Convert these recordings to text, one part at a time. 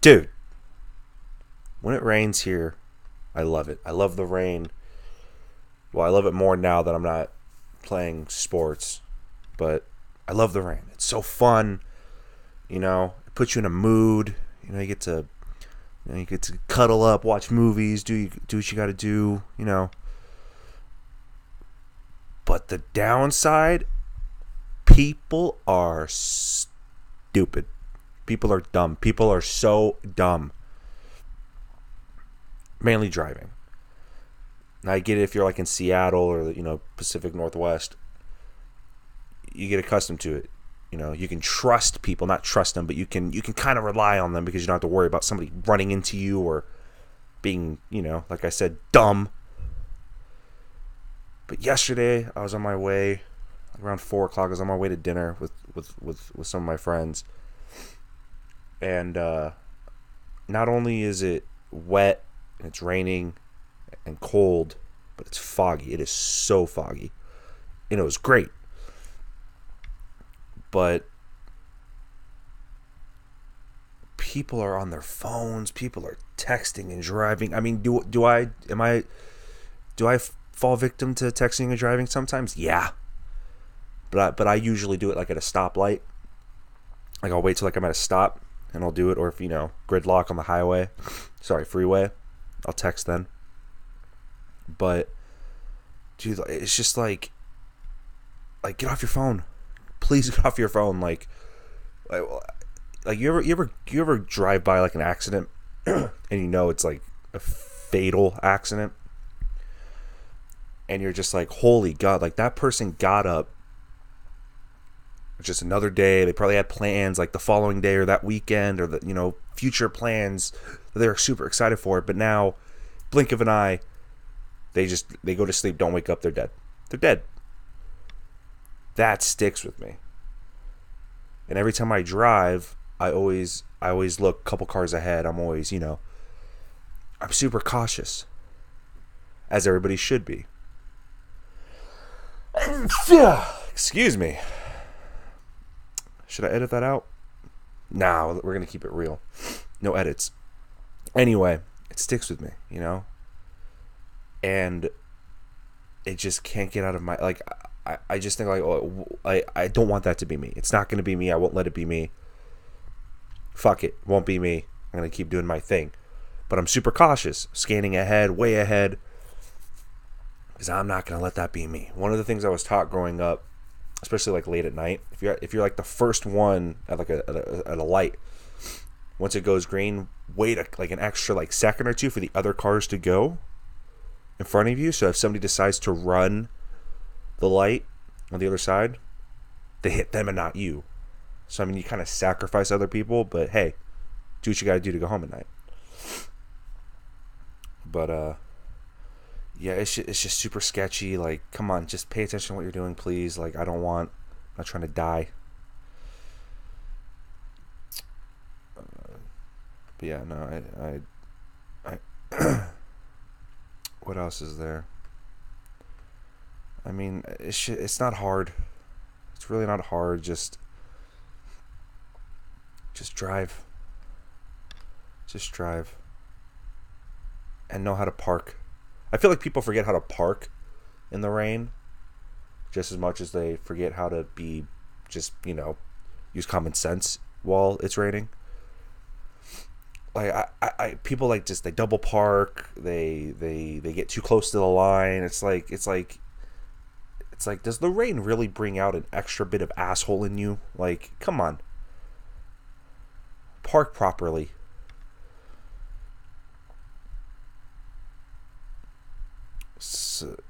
Dude, when it rains here, I love it. I love the rain. Well, I love it more now that I'm not playing sports, but I love the rain. It's so fun. It puts you in a mood. You get to cuddle up, watch movies, do what you got to do. But the downside, people are stupid. People are dumb. People are so dumb. Mainly driving. Now I get it if you're like in Seattle or Pacific Northwest. You get accustomed to it. You can trust people, not trust them, but you can kind of rely on them because you don't have to worry about somebody running into you or being, like I said, dumb. But yesterday I was on my way around 4:00. I was on my way to dinner with some of my friends, and not only is it wet and it's raining and cold, but it's foggy. It is so foggy. It was great. But people are on their phones. People are texting and driving. I mean, do I fall victim to texting and driving sometimes? Yeah. But I usually do it like at a stoplight. Like I'll wait till like I'm at a stop and I'll do it. Or if gridlock on the highway, freeway, I'll text then. But dude, it's just like get off your phone. Please get off your phone. Like you ever drive by like an accident and it's like a fatal accident and you're just like, holy God, like that person got up just another day. They probably had plans like the following day or that weekend or the future plans that they're super excited for, but now blink of an eye they go to sleep, don't wake up, they're dead. That sticks with me. And every time I drive, I always look a couple cars ahead. I'm always, I'm super cautious, as everybody should be. Excuse me. Should I edit that out? Nah, we're going to keep it real. No edits. Anyway, it sticks with me, And it just can't get out of my, like, I just think I don't want that to be me. It's not going to be me. I won't let it be me. Fuck it. Won't be me. I'm going to keep doing my thing. But I'm super cautious, scanning ahead, way ahead, because I'm not going to let that be me. One of the things I was taught growing up, especially like late at night, if you're like the first one at like at a light, once it goes green, wait like an extra like second or two for the other cars to go in front of you. So if somebody decides to run the light on the other side, they hit them and not you. So I mean, you kind of sacrifice other people, but hey, do what you got to do to go home at night. But yeah, it's just super sketchy. Like, come on, just pay attention to what you're doing, please. Like, I'm not trying to die. But yeah, no, I what else is there? I mean, it's not hard. It's really not hard. Just drive. Just drive. And know how to park. I feel like people forget how to park in the rain just as much as they forget how to use common sense while it's raining. Like people like just they double park, they get too close to the line. It's like does the rain really bring out an extra bit of asshole in you? Like, come on. Park properly. So,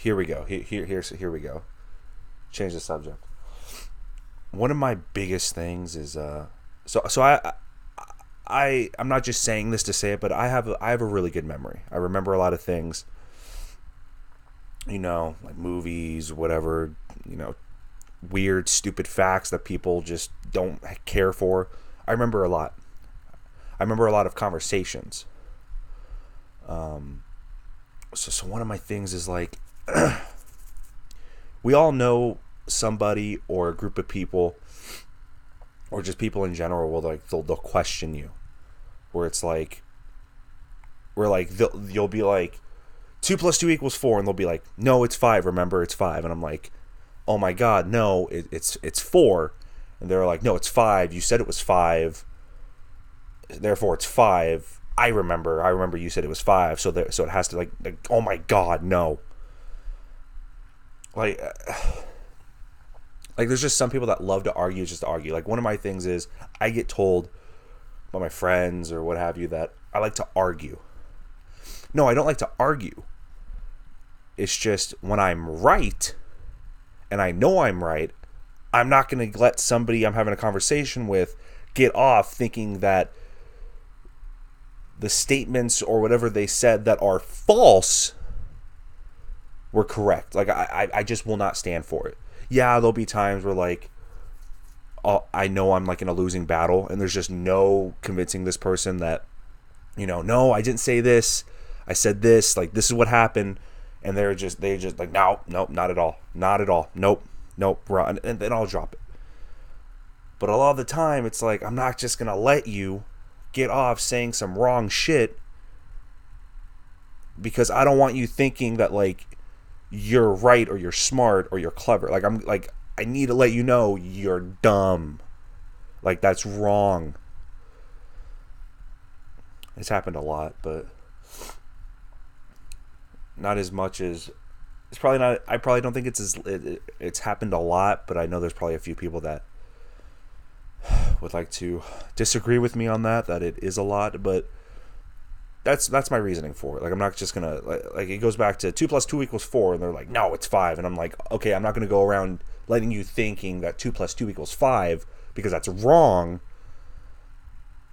here we go. Here we go. Change the subject. One of my biggest things is I'm not just saying this to say it, but I have a really good memory. I remember a lot of things. Like movies, whatever, weird, stupid facts that people just don't care for. I remember a lot. I remember a lot of conversations. So one of my things is like, we all know somebody or a group of people, or just people in general, will they'll question you. where it's like, you'll be like, 2 plus 2 equals 4, and they'll be like, no, it's 5. Remember, it's 5. And I'm like, oh my god, no, it's 4. And they're like, no, it's 5. You said it was 5. Therefore, it's 5. I remember you said it was 5. So it has to like oh my god, no. Like there's just some people that love to argue just to argue. Like, one of my things is I get told by my friends or what have you that I like to argue. No, I don't like to argue. It's just when I'm right, and I know I'm right, I'm not going to let somebody I'm having a conversation with get off thinking that the statements or whatever they said that are false were correct. Like, I just will not stand for it. Yeah, there'll be times where, like, I know I'm, like, in a losing battle, and there's just no convincing this person that, no, I didn't say this. I said this. Like, this is what happened. And they just like, no, nope, not at all. Not at all. Nope. And then I'll drop it. But a lot of the time, it's like, I'm not just going to let you get off saying some wrong shit because I don't want you thinking that, like, you're right or you're smart or you're clever. Like, I need to let you know you're dumb. Like, that's wrong. It's happened a lot, but not as much as it's probably not. I probably don't think it's happened a lot, but I know there's probably a few people that would like to disagree with me on that it is a lot, but that's my reasoning for it. Like, I'm not just gonna like it goes back to 2 plus 2 equals 4, and they're like, no, it's 5, and I'm like, okay, I'm not gonna go around letting you thinking that 2 plus 2 equals 5 because that's wrong,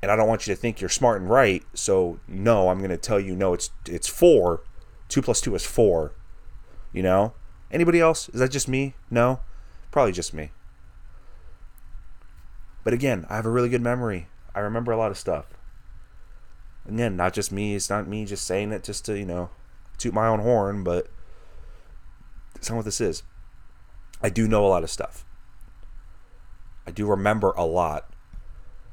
and I don't want you to think you're smart and right. So no, I'm gonna tell you, no, it's 4. 2 plus 2 is 4. Anybody else? Is that just me? No, probably just me. But again, I have a really good memory. I remember a lot of stuff. Again, not just me. It's not me just saying it just to, toot my own horn, but that's not what this is. I do know a lot of stuff. I do remember a lot.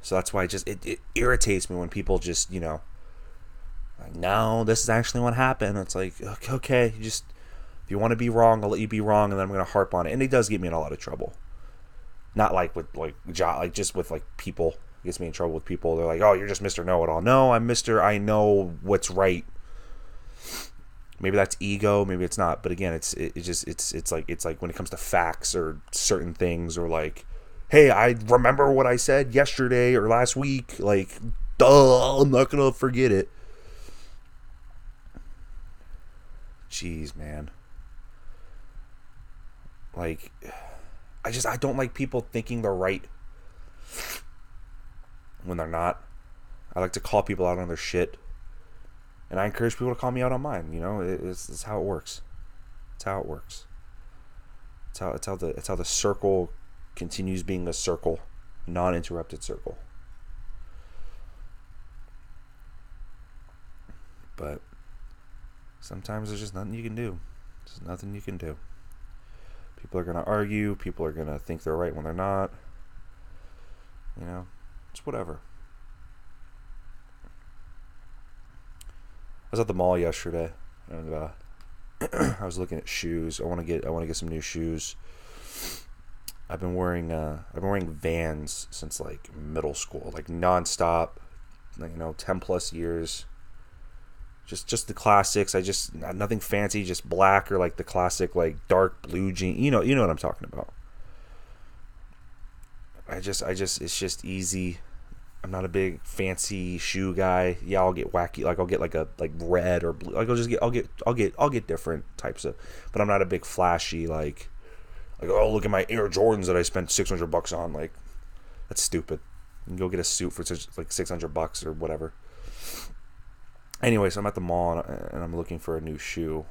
So that's why it irritates me when people just, like, no, this is actually what happened. It's like, okay, if you want to be wrong, I'll let you be wrong, and then I'm going to harp on it. And it does get me in a lot of trouble. Not like with just with like people. It gets me in trouble with people. They're like, oh, you're just Mr. Know-It-All. No, I'm Mr. I know what's right. Maybe that's ego, maybe it's not. But again, it's like when it comes to facts or certain things, or like, hey, I remember what I said yesterday or last week. Like, duh, I'm not gonna forget it. Jeez, man. Like, I don't like people thinking they're right when they're not. I like to call people out on their shit. And I encourage people to call me out on mine. It's how it works. It's how it works. It's how the circle continues being a circle, non-interrupted circle. But sometimes there's just nothing you can do. There's nothing you can do. People are gonna argue. People are gonna think they're right when they're not. It's whatever. I was at the mall yesterday, and I was looking at shoes. I want to get some new shoes. I've been wearing Vans since like middle school, like nonstop, 10 plus years. Just the classics. Nothing fancy, just black or like the classic like dark blue jean. You know what I'm talking about. It's just easy. I'm not a big fancy shoe guy. Yeah, I'll get wacky. Like I'll get like red or blue. Like I'll get different types of. But I'm not a big flashy like oh, look at my Air Jordans that I spent $600 on. Like, that's stupid. You can go get a suit for like $600 or whatever. Anyway, so I'm at the mall and I'm looking for a new shoe,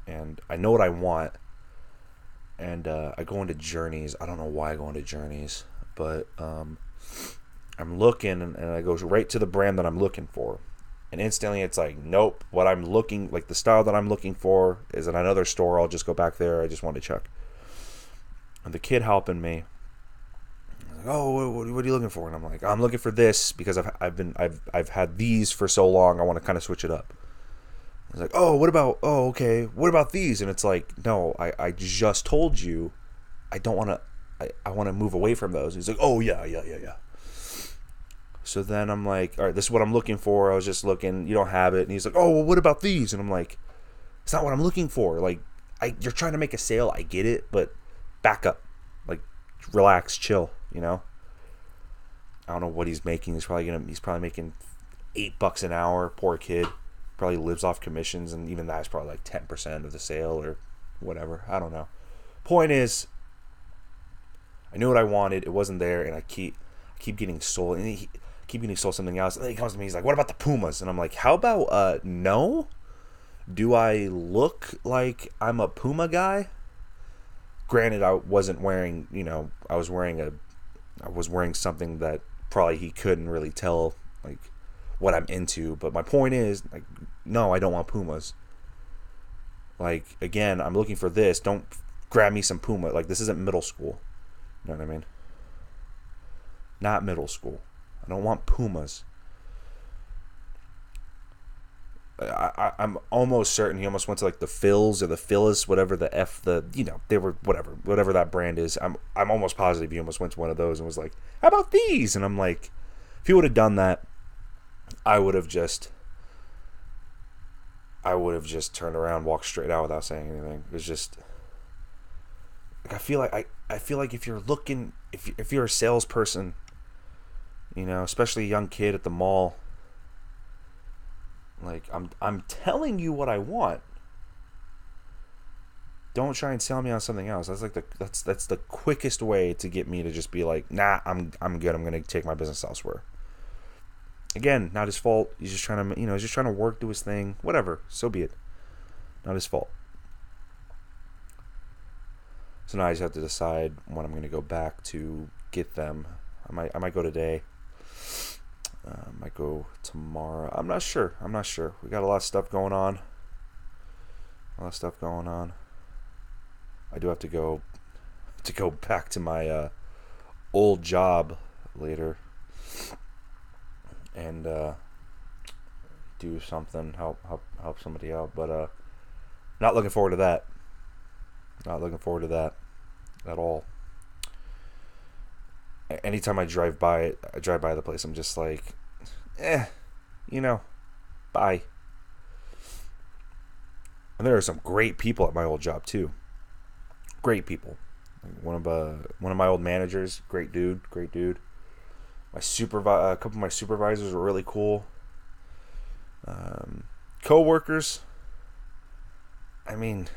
and I know what I want. And I go into Journeys. I don't know why I go into Journeys, but I'm looking and I go right to the brand that I'm looking for, and instantly it's like, nope. What I'm looking like the style that I'm looking for is in another store. I'll just go back there. I just want to check. And the kid helping me, like, oh, what are you looking for? And I'm like, I'm looking for this because I've had these for so long. I want to kind of switch it up. He's like, okay, what about these? And it's like, no, I just told you, I don't want to. I want to move away from those. He's like, oh yeah. So then I'm like, all right, this is what I'm looking for. I was just looking. You don't have it. And he's like, oh, well, what about these? And I'm like, it's not what I'm looking for. Like, you're trying to make a sale. I get it, but back up. Like, relax, chill. You know. I don't know what he's making. He's probably making $8 an hour. Poor kid. Probably lives off commissions, and even that's probably like 10% of the sale or whatever. I don't know. Point is, I knew what I wanted. It wasn't there, and I keep getting sold. And he keep getting sold something else. And then he comes to me. He's like, "What about the Pumas?" And I'm like, "How about no? Do I look like I'm a Puma guy?" Granted, I wasn't wearing. I was wearing something that probably he couldn't really tell like what I'm into. But my point is, like, no, I don't want Pumas. Like, again, I'm looking for this. Don't grab me some Puma. Like, this isn't middle school. You know what I mean? Not middle school. I don't want Pumas. I'm almost certain he almost went to like the Phils or the Phyllis, whatever they were whatever that brand is. I'm almost positive he almost went to one of those and was like, "How about these?" And I'm like, if he would have done that, I would have just turned around, walked straight out without saying anything. It was just like I feel like if you're looking, if you're a salesperson, especially a young kid at the mall, like I'm telling you what I want. Don't try and sell me on something else. That's like that's the quickest way to get me to just be like, nah, I'm good. I'm gonna take my business elsewhere. Again, not his fault. He's just trying to work, do his thing, whatever. So be it. Not his fault. So now I just have to decide when I'm gonna go back to get them. I might go today. Might go tomorrow. I'm not sure. We got a lot of stuff going on. I do have to go back to my old job later and do something, help somebody out. But not looking forward to that. Not looking forward to that at all. Anytime I drive by the place, I'm just like, bye. And there are some great people at my old job too. Great people. One of my old managers, great dude. A couple of my supervisors were really cool. Co-workers. I mean,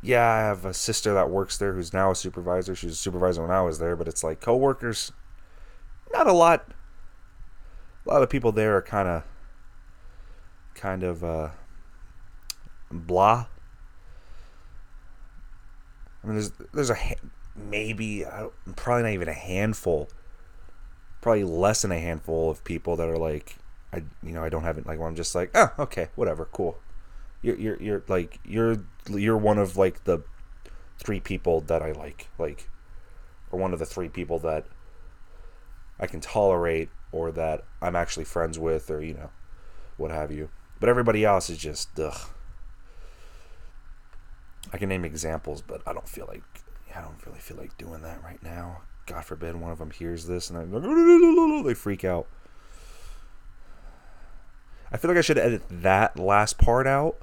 yeah, I have a sister that works there who's now a supervisor. She was a supervisor when I was there, but it's like co-workers, not a lot. A lot of people there are kind of blah. I mean, there's maybe probably not even a handful, probably less than a handful of people that are like, I don't have it, like, where I'm just like, oh, okay, whatever, cool. You're one of like the 3 people that I like, or one of the 3 people that I can tolerate, or that I'm actually friends with, or what have you. But everybody else is just ugh. I can name examples, but I don't really feel like doing that right now. God forbid one of them hears this and they freak out. I feel like I should edit that last part out,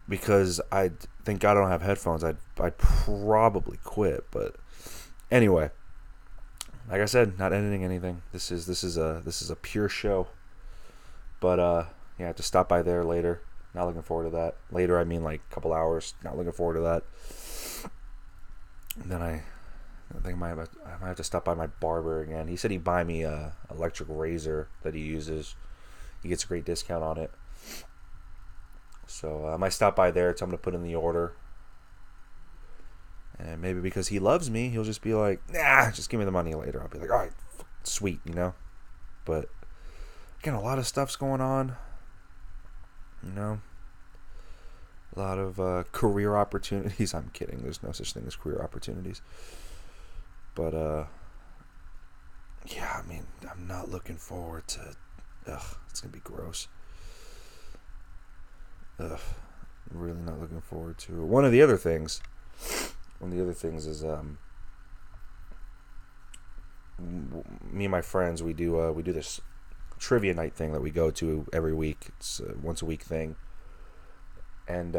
because I thank God I don't have headphones. I'd probably quit. But anyway, like I said, not editing anything. This is a pure show. But yeah, I have to stop by there later. Not looking forward to that. Later, I mean like a couple hours. Not looking forward to that. And then I think I might have to stop by my barber again. He said he'd buy me a electric razor that he uses. He gets a great discount on it. So I might stop by there, tell him to put in the order. And maybe because he loves me, he'll just be like, nah, just give me the money later. I'll be like, all right, sweet, But again, a lot of stuff's going on. A lot of career opportunities. I'm kidding. There's no such thing as career opportunities. But yeah, I mean, I'm not looking forward to. It's gonna be gross. I'm really not looking forward to it. One of the other things is me and my friends, we do this trivia night thing that we go to every week. It's a once a week thing, and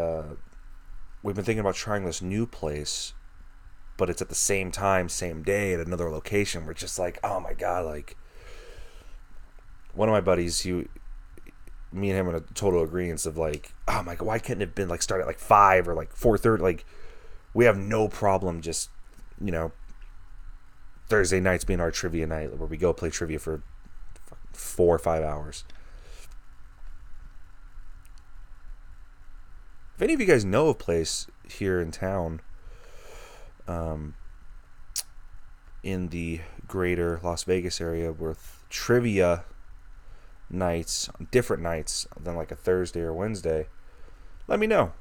we've been thinking about trying this new place, but it's at the same time, same day at another location. We're just like, oh my god, like one of my buddies, me and him in a total agreement of like, oh my god, why couldn't it have been like start at like 5 or like 4:30? Like, we have no problem just, Thursday nights being our trivia night where we go play trivia for 4 or 5 hours. If any of you guys know a place here in town, in the greater Las Vegas area with trivia nights, different nights than like a Thursday or Wednesday, let me know.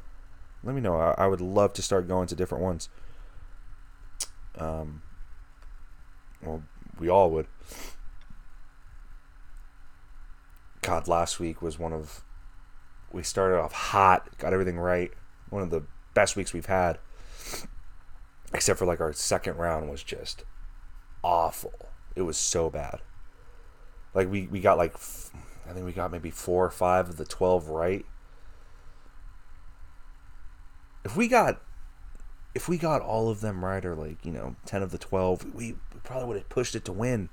I would love to start going to different ones. Well, we all would. God, last week was we started off hot, got everything right. One of the best weeks we've had. Except for like our second round was just awful. It was so bad. Like we got like, I think we got maybe 4 or 5 of the 12 right. If we got all of them right, or like 10 of the 12, we probably would have pushed it to win.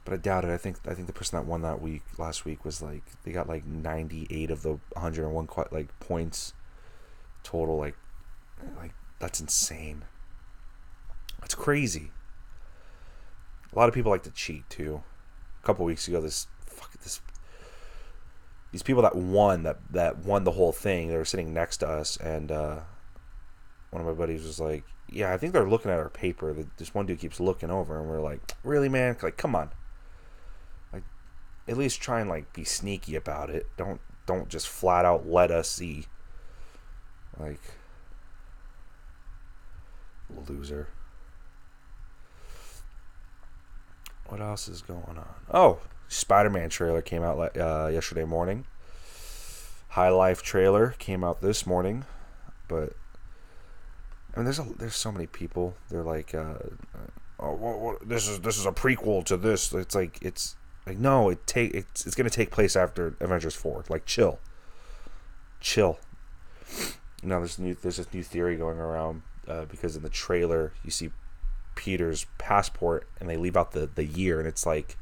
But I doubt it. I think the person that won that week last week was like, they got like 98 of the 101 like points total. Like that's insane. That's crazy. A lot of people like to cheat too. A couple weeks ago, these people that won the whole thing, they were sitting next to us, and one of my buddies was like, yeah, I think they're looking at our paper. This one dude keeps looking over, and we're like, really, man? Like, come on. Like, at least try and like be sneaky about it. Don't just flat out let us see. Like, loser. What else is going on? Oh, Spider-Man trailer came out yesterday morning. High Life trailer came out this morning, but I mean, there's so many people. They're like, this is a prequel to this. It's like no, it's gonna take place after Avengers 4. Like, chill. Now there's this new theory going around because in the trailer you see Peter's passport and they leave out the year, and it's like,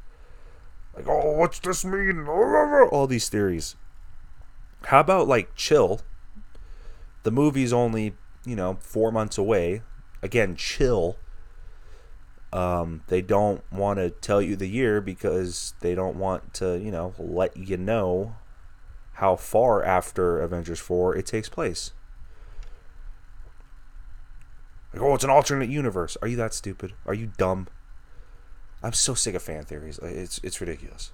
oh, what's this mean? All these theories. How about like chill? The movie's only 4 months away. Again, chill. They don't want to tell you the year because they don't want to let you know how far after Avengers 4 it takes place. Like, oh, it's an alternate universe. Are you that stupid? Are you dumb? I'm so sick of fan theories. It's ridiculous.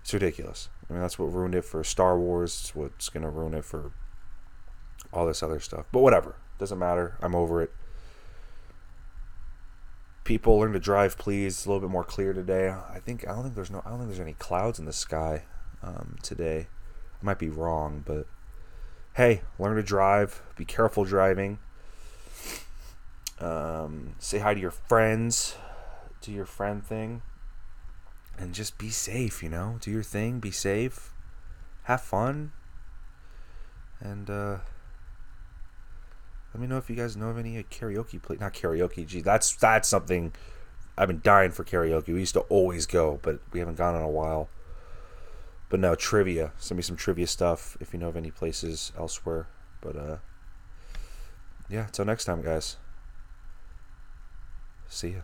It's ridiculous. I mean, that's what ruined it for Star Wars. It's what's going to ruin it for all this other stuff. But whatever. Doesn't matter. I'm over it. People, learn to drive, please. It's a little bit more clear today. I don't think there's any clouds in the sky today. I might be wrong, but hey, learn to drive. Be careful driving. Say hi to your friends. Do your friend thing. And just be safe, do your thing, be safe. Have fun. And let me know if you guys know of any karaoke place. Not karaoke, gee, that's something I've been dying for. Karaoke. We used to always go, but we haven't gone in a while. But no, trivia. Send me some trivia stuff if you know of any places elsewhere. But yeah, until next time, guys. See ya.